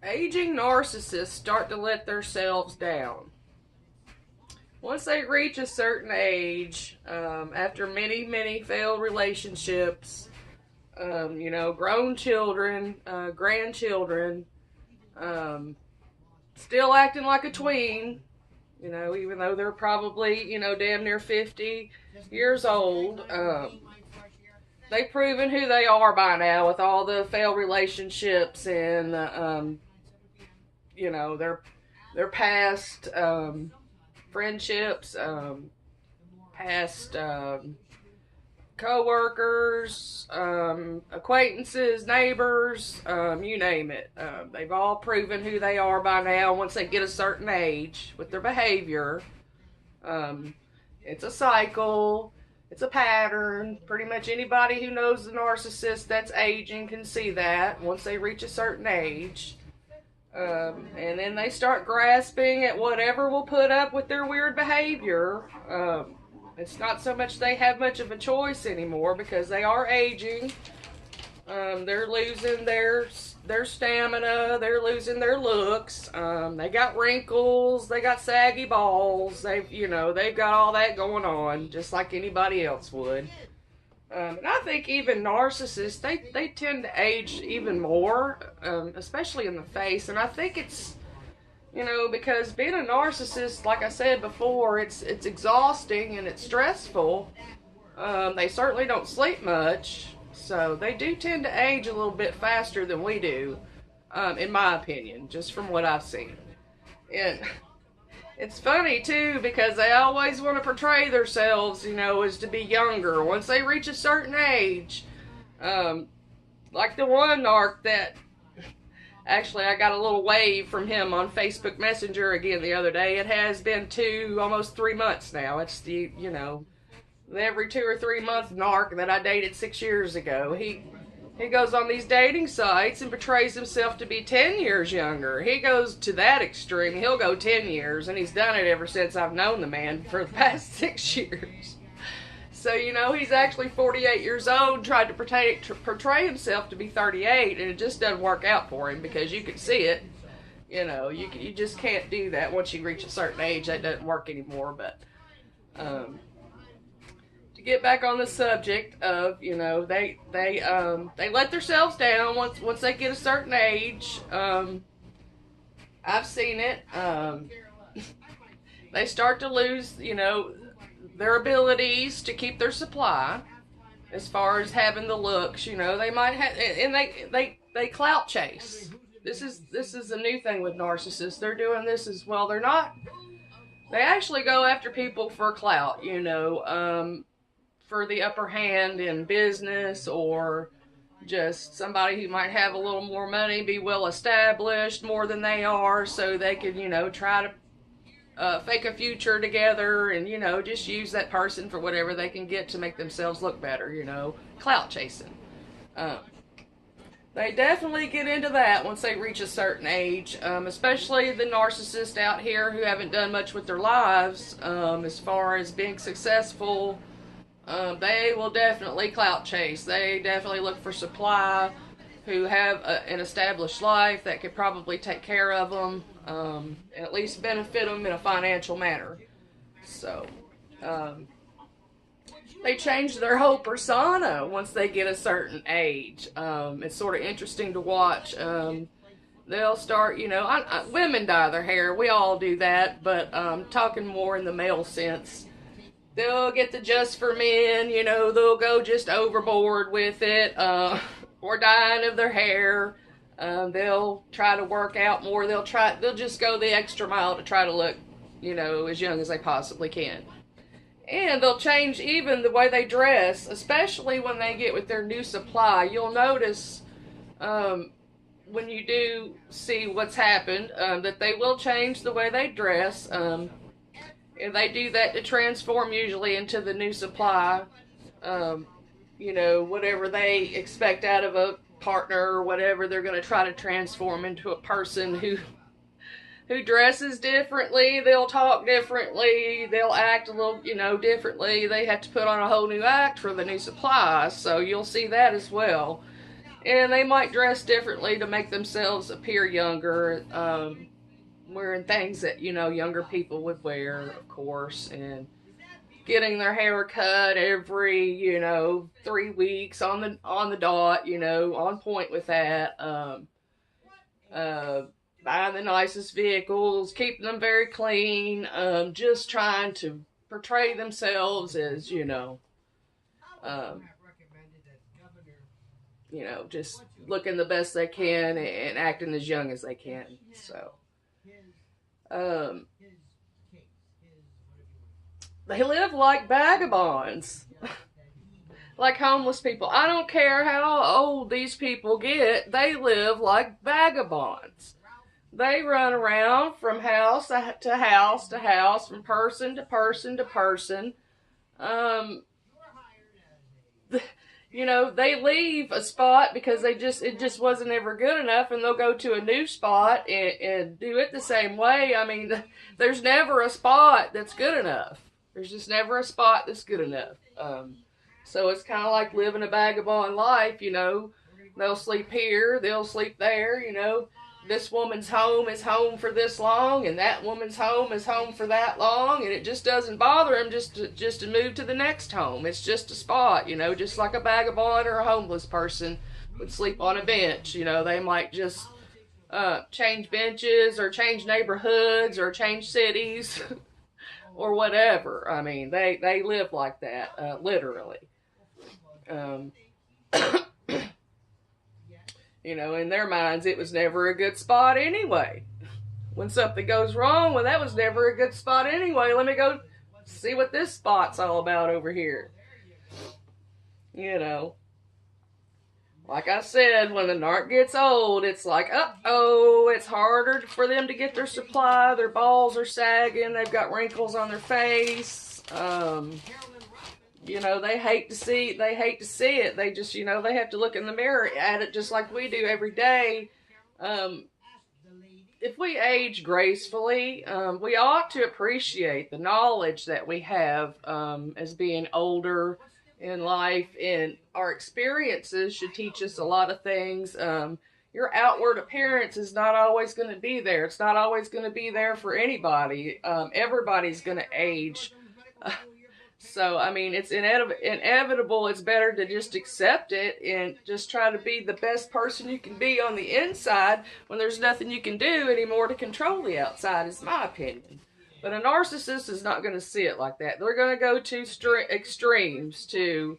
Aging narcissists start to let themselves down. Once they reach a certain age, after many, many failed relationships, grown children, grandchildren, um, still acting like a tween, even though they're probably, damn near 50 years old. They've proven who they are by now with all the failed relationships and, their past friendships, past co-workers, acquaintances, neighbors, you name it. They've all proven who they are by now once they get a certain age with their behavior. Um, it's a cycle. It's a pattern. Pretty much anybody who knows the narcissist that's aging can see that once they reach a certain age. And then they start grasping at whatever will put up with their weird behavior. It's not so much they have much of a choice anymore because they are aging. They're losing their stamina. They're losing their looks. They got wrinkles. They got saggy balls. They've got all that going on, just like anybody else would. And I think even narcissists, they tend to age even more, especially in the face. And I think it's, because being a narcissist, like I said before, it's exhausting and it's stressful. They certainly don't sleep much, so they do tend to age a little bit faster than we do, in my opinion, just from what I've seen. And it's funny too because they always want to portray themselves, as to be younger. Once they reach a certain age, like the one narc that actually I got a little wave from him on Facebook Messenger again the other day. It has been almost 3 months now. It's the every 2 or 3 month narc that I dated 6 years ago. He goes on these dating sites and portrays himself to be 10 years younger. He goes to that extreme. He'll go 10 years, and he's done it ever since I've known the man for the past 6 years. So, he's actually 48 years old, tried to portray himself to be 38, and it just doesn't work out for him because you can see it. You just can't do that once you reach a certain age. That doesn't work anymore. But to get back on the subject of, they let themselves down once they get a certain age. I've seen it. They start to lose, their abilities to keep their supply as far as having the looks. They might have, and they clout chase. This is a new thing with narcissists. They're doing this as well. They actually go after people for clout, for the upper hand in business, or just somebody who might have a little more money, be well established more than they are, so they can, try to fake a future together and, just use that person for whatever they can get to make themselves look better, clout chasing. They definitely get into that once they reach a certain age, especially the narcissists out here who haven't done much with their lives as far as being successful. They will definitely clout chase. They definitely look for supply, who have an established life that could probably take care of them, and at least benefit them in a financial manner. So, they change their whole persona once they get a certain age. It's sort of interesting to watch. They'll start, women dye their hair. We all do that, but talking more in the male sense. They'll get the just for men, they'll go just overboard with it, or dyeing of their hair. They'll try to work out more. They'll just go the extra mile to try to look, as young as they possibly can. And they'll change even the way they dress, especially when they get with their new supply. You'll notice, when you do see what's happened, that they will change the way they dress. And they do that to transform usually into the new supply. Whatever they expect out of a partner or whatever, they're going to try to transform into a person who dresses differently. They'll talk differently. They'll act a little, differently. They have to put on a whole new act for the new supply. So you'll see that as well. And they might dress differently to make themselves appear younger, wearing things that, younger people would wear, of course, and getting their hair cut every, 3 weeks on the dot, on point with that. Uh, Buying the nicest vehicles, keeping them very clean, just trying to portray themselves as, um, just looking the best they can and acting as young as they can. So, um, they live like vagabonds, like homeless people. I don't care how old these people get, they live like vagabonds. They run around from house to house to house, from person to person to person. Um, they leave a spot because it just wasn't ever good enough, and they'll go to a new spot and do it the same way. I mean, there's never a spot that's good enough. There's just never a spot that's good enough. So it's kind of like living a vagabond life, They'll sleep here, they'll sleep there, This woman's home is home for this long, and that woman's home is home for that long, and it just doesn't bother them just to move to the next home. It's just a spot, just like a vagabond or a homeless person would sleep on a bench. They might just change benches or change neighborhoods or change cities or whatever. I mean, they live like that, literally. Um, in their minds, it was never a good spot anyway. When something goes wrong, well, that was never a good spot anyway. Let me go see what this spot's all about over here. Like I said, when the narc gets old, it's like, uh-oh, it's harder for them to get their supply. Their balls are sagging. They've got wrinkles on their face. They hate to see it. They just, they have to look in the mirror at it just like we do every day. If we age gracefully, we ought to appreciate the knowledge that we have as being older in life, and our experiences should teach us a lot of things. Your outward appearance is not always going to be there. It's not always going to be there for anybody. Everybody's going to age. So, I mean, it's inevitable. It's better to just accept it and just try to be the best person you can be on the inside when there's nothing you can do anymore to control the outside, is my opinion. But a narcissist is not going to see it like that. They're going to go to extremes to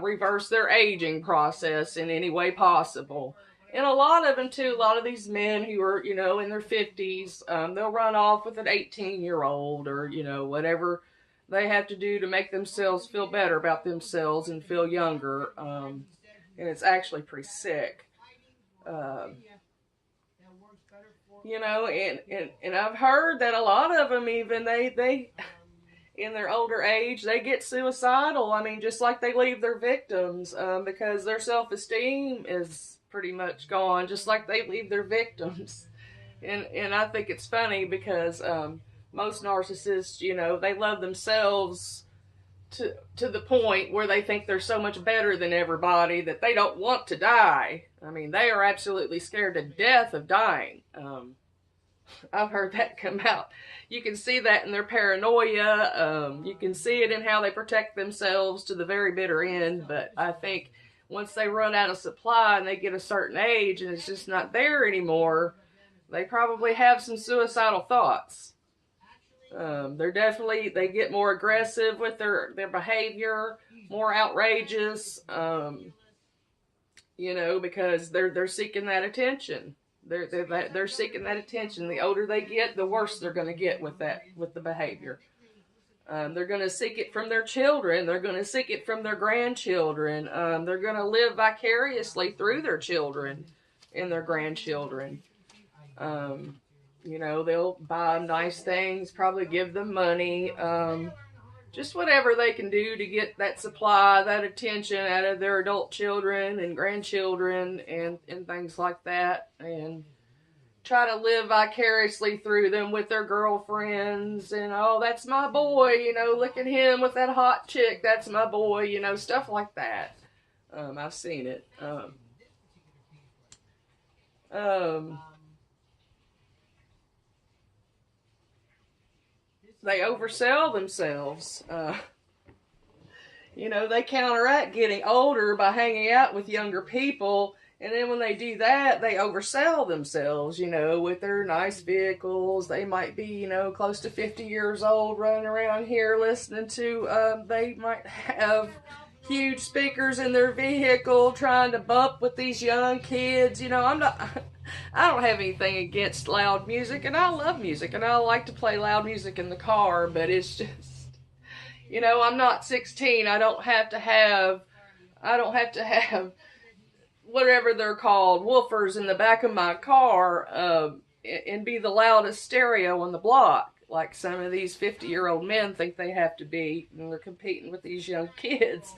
reverse their aging process in any way possible. And a lot of them, too, a lot of these men who are, in their 50s, they'll run off with an 18-year-old or, whatever they have to do to make themselves feel better about themselves and feel younger. And it's actually pretty sick. And I've heard that a lot of them, even they in their older age, they get suicidal. I mean, just like they leave their victims, because their self-esteem is pretty much gone, just like they leave their victims. And I think it's funny because most narcissists, they love themselves to the point where they think they're so much better than everybody that they don't want to die. I mean, they are absolutely scared to death of dying. I've heard that come out. You can see that in their paranoia. You can see it in how they protect themselves to the very bitter end. But I think once they run out of supply and they get a certain age and it's just not there anymore, they probably have some suicidal thoughts. They get more aggressive with their behavior, more outrageous, because they're seeking that attention. They're seeking that attention. The older they get, the worse they're going to get with the behavior. They're going to seek it from their children. They're going to seek it from their grandchildren. They're going to live vicariously through their children and their grandchildren. They'll buy them nice things, probably give them money, just whatever they can do to get that supply, that attention out of their adult children and grandchildren and things like that, and try to live vicariously through them with their girlfriends, and, oh, that's my boy, look at him with that hot chick, that's my boy, stuff like that. I've seen it. Um, they oversell themselves. They counteract getting older by hanging out with younger people. And then when they do that, they oversell themselves, with their nice vehicles. They might be, close to 50 years old running around here listening to, they might have huge speakers in their vehicle trying to bump with these young kids. I don't have anything against loud music, and I love music, and I like to play loud music in the car, but it's just, I'm not 16. I don't have to have whatever they're called, woofers in the back of my car, and be the loudest stereo on the block, like some of these 50-year-old men think they have to be, and they're competing with these young kids.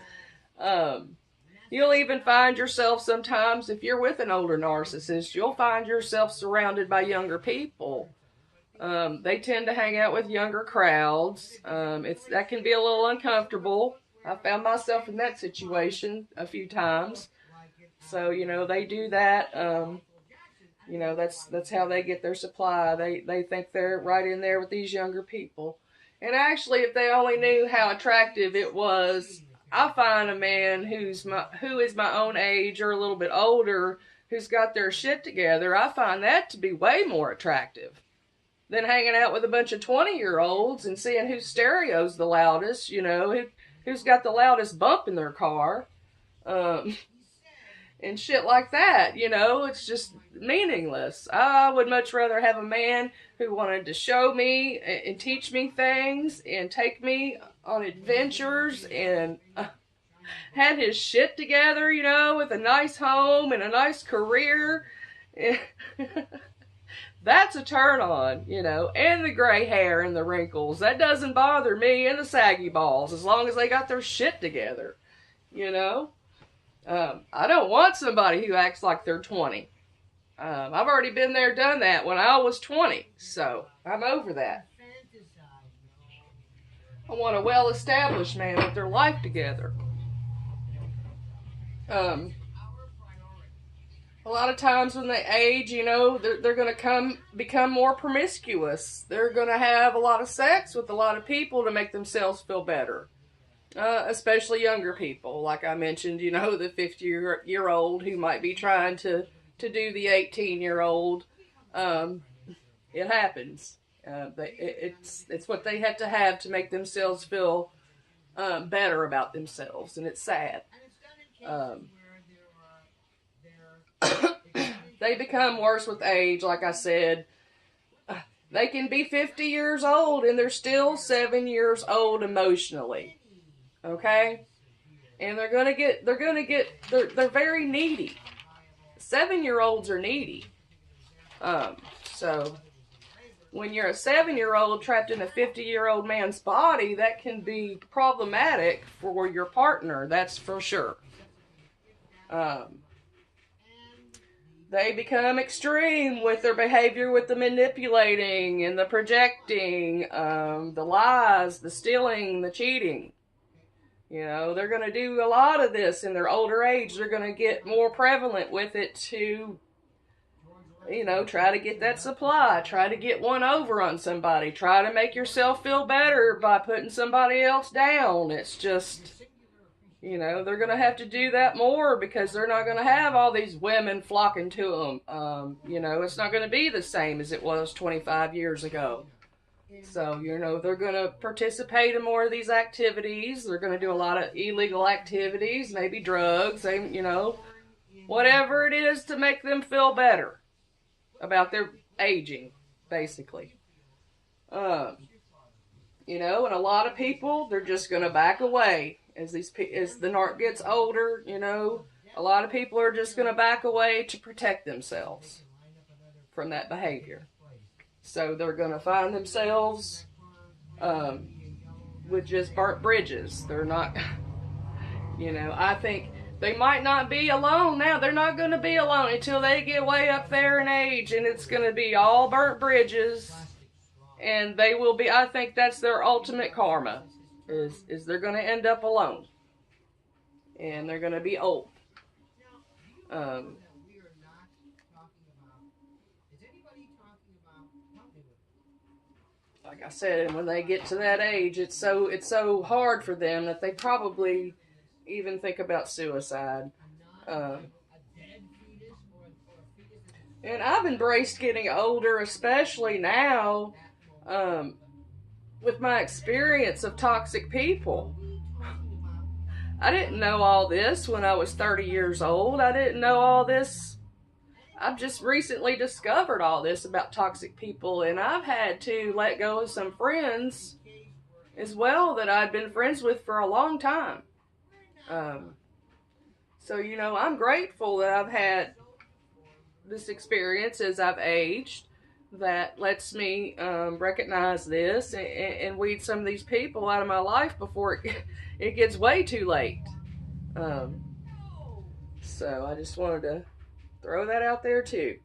Um, you'll even find yourself sometimes, if you're with an older narcissist, you'll find yourself surrounded by younger people. They tend to hang out with younger crowds. That can be a little uncomfortable. I found myself in that situation a few times. So, they do that. That's how they get their supply. They think they're right in there with these younger people. And actually, if they only knew how attractive it was, I find a man who is my own age or a little bit older, who's got their shit together. I find that to be way more attractive than hanging out with a bunch of 20-year-olds and seeing whose stereo's the loudest, who's got the loudest bump in their car. And shit like that, it's just meaningless. I would much rather have a man who wanted to show me and teach me things and take me on adventures and had his shit together, with a nice home and a nice career. That's a turn on, and the gray hair and the wrinkles. That doesn't bother me, and the saggy balls, as long as they got their shit together, I don't want somebody who acts like they're 20. I've already been there, done that when I was 20, so I'm over that. I want a well-established man with their life together. A lot of times when they age, they're going to become more promiscuous. They're going to have a lot of sex with a lot of people to make themselves feel better. Especially younger people, like I mentioned, the 50-year-old who might be trying to do the 18-year-old. It happens. It's what they have to make themselves feel better about themselves, and it's sad. They become worse with age, like I said. They can be 50 years old, and they're still 7 years old emotionally. Okay? And they're very needy. 7-year-olds are needy. So when you're a 7-year-old trapped in a 50-year-old man's body, that can be problematic for your partner, that's for sure. They become extreme with their behavior, with the manipulating and the projecting, the lies, the stealing, the cheating. They're going to do a lot of this in their older age. They're going to get more prevalent with it to, try to get that supply, try to get one over on somebody, try to make yourself feel better by putting somebody else down. It's just, they're going to have to do that more because they're not going to have all these women flocking to them. It's not going to be the same as it was 25 years ago. So, they're going to participate in more of these activities. They're going to do a lot of illegal activities, maybe drugs, whatever it is to make them feel better about their aging, basically. And a lot of people, they're just going to back away as the narc gets older. A lot of people are just going to back away to protect themselves from that behavior. So they're going to find themselves with just burnt bridges. They're not, I think they might not be alone now. They're not going to be alone until they get way up there in age, and it's going to be all burnt bridges. And they will be, I think that's their ultimate karma, is they're going to end up alone. And they're going to be old. Like I said, and when they get to that age, it's so hard for them that they probably even think about suicide. Um, and I've embraced getting older, especially now, um, with my experience of toxic people. I didn't know all this when I was 30 years old. I didn't know all this. I've just recently discovered all this about toxic people, and I've had to let go of some friends as well that I'd been friends with for a long time. Um, so, I'm grateful that I've had this experience as I've aged that lets me recognize this and weed some of these people out of my life before it gets way too late. Um, so I just wanted to throw that out there too.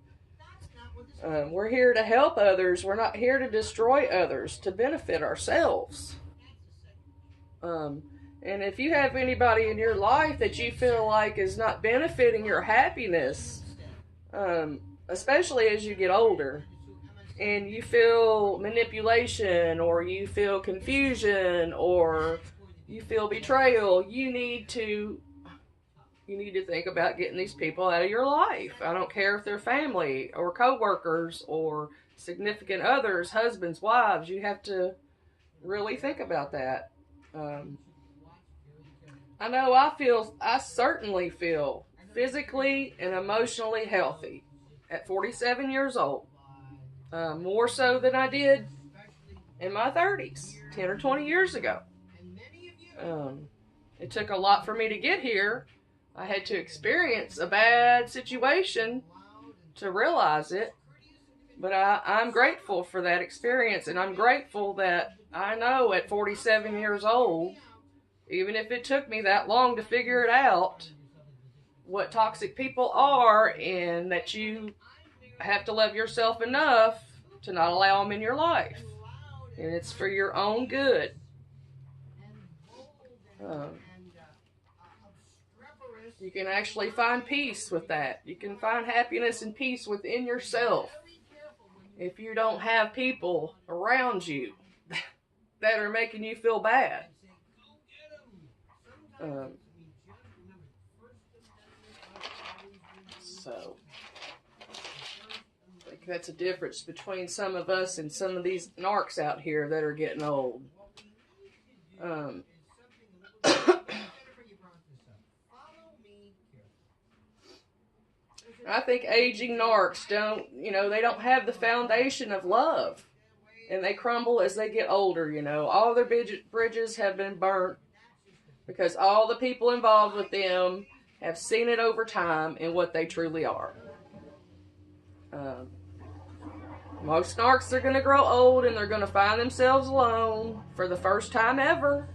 We're here to help others. We're not here to destroy others, to benefit ourselves. And if you have anybody in your life that you feel like is not benefiting your happiness, especially as you get older, and you feel manipulation, or you feel confusion, or you feel betrayal, you need to think about getting these people out of your life. I don't care if they're family or co-workers or significant others, husbands, wives. You have to really think about that. I know I certainly feel physically and emotionally healthy at 47 years old. More so than I did in my 30s, 10 or 20 years ago. It took a lot for me to get here. I had to experience a bad situation to realize it. But I'm grateful for that experience, and I'm grateful that I know at 47 years old, even if it took me that long to figure it out, what toxic people are, and that you have to love yourself enough to not allow them in your life. And it's for your own good. You can actually find peace with that. You can find happiness and peace within yourself if you don't have people around you that are making you feel bad. So I think that's a difference between some of us and some of these narcs out here that are getting old. I think aging narcs they don't have the foundation of love. And they crumble as they get older, All their bridges have been burnt because all the people involved with them have seen it over time in what they truly are. Most narcs are going to grow old and they're going to find themselves alone for the first time ever.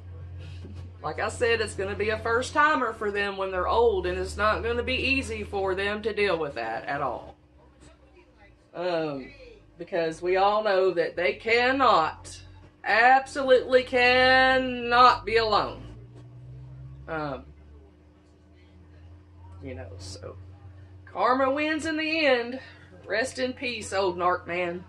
Like I said, it's going to be a first timer for them when they're old, and it's not going to be easy for them to deal with that at all. Because we all know that they absolutely cannot be alone. So karma wins in the end. Rest in peace, old narc man.